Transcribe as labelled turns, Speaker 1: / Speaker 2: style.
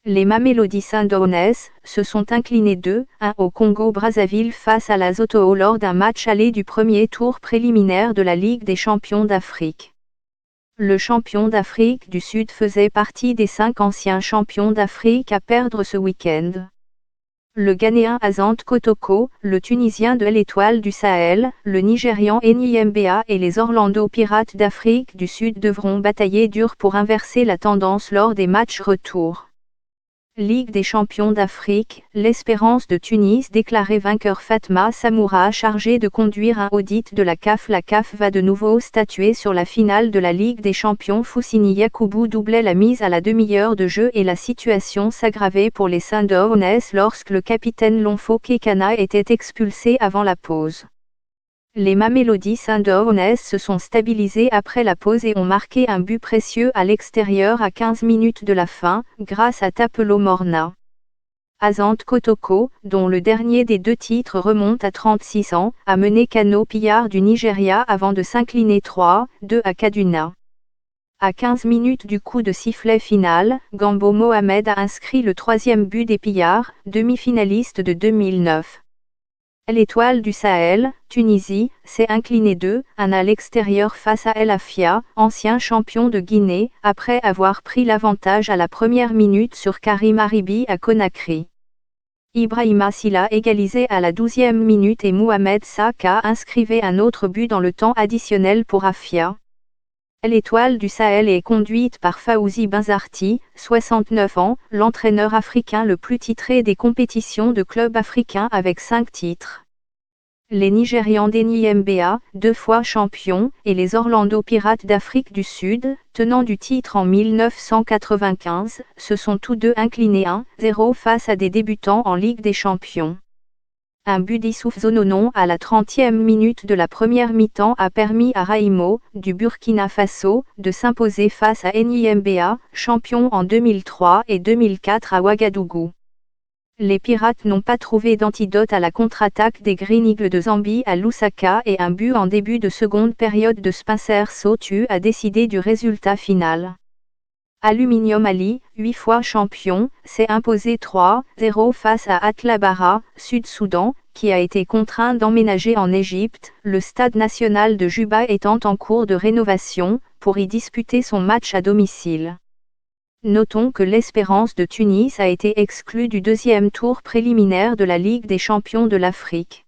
Speaker 1: Les Mamelody Sundowns se sont inclinés 2-1 au Congo-Brazzaville face à Lesotho lors d'un match aller du premier tour préliminaire de la Ligue des champions d'Afrique. Le champion d'Afrique du Sud faisait partie des 5 anciens champions d'Afrique à perdre ce week-end. Le Ghanéen Asante Kotoko, le Tunisien de l'Étoile du Sahel, le Nigérian Enyimba et les Orlando Pirates d'Afrique du Sud devront batailler dur pour inverser la tendance lors des matchs retour. Ligue des champions d'Afrique, l'Espérance de Tunis déclaré vainqueur. Fatma Samoura chargé de conduire un audit de la CAF. La CAF va de nouveau statuer sur la finale de la Ligue des champions. Foussini Yakubu doublait la mise à la demi-heure de jeu et la situation s'aggravait pour les Sundowns lorsque le capitaine Lomfo Kekana était expulsé avant la pause. Les Mamelody Sundowns se sont stabilisés après la pause et ont marqué un but précieux à l'extérieur à 15 minutes de la fin, grâce à Tapelo Morna. Asante Kotoko, dont le dernier des 2 titres remonte à 36 ans, a mené Kano Pillard du Nigeria avant de s'incliner 3-2 à Kaduna. À 15 minutes du coup de sifflet final, Gambo Mohamed a inscrit le 3e but des Pillards, demi-finaliste de 2009. L'Étoile du Sahel, Tunisie, s'est inclinée 2-1 à l'extérieur face à El Afia, ancien champion de Guinée, après avoir pris l'avantage à la première minute sur Karim Aribi à Conakry. Ibrahima Silla égalisait à la 12e minute et Mohamed Saka inscrivait un autre but dans le temps additionnel pour Afia. L'Étoile du Sahel est conduite par Fawzi Benzarti, 69 ans, l'entraîneur africain le plus titré des compétitions de clubs africains avec 5 titres. Les Nigérians d'Enyimba, 2 fois champions, et les Orlando Pirates d'Afrique du Sud, tenants du titre en 1995, se sont tous deux inclinés 1-0 face à des débutants en Ligue des champions. Un but d'Issouf Zononon à la 30e minute de la première mi-temps a permis à Raimo, du Burkina Faso, de s'imposer face à Enyimba, champion en 2003 et 2004 à Ouagadougou. Les Pirates n'ont pas trouvé d'antidote à la contre-attaque des Green Eagles de Zambie à Lusaka et un but en début de seconde période de Spencer Sotu a décidé du résultat final. Aluminium Ali, 8 fois champion, s'est imposé 3-0 face à Atlabara, Sud-Soudan, qui a été contraint d'emménager en Égypte, le stade national de Juba étant en cours de rénovation, pour y disputer son match à domicile. Notons que l'Espérance de Tunis a été exclue du 2e tour préliminaire de la Ligue des champions de l'Afrique.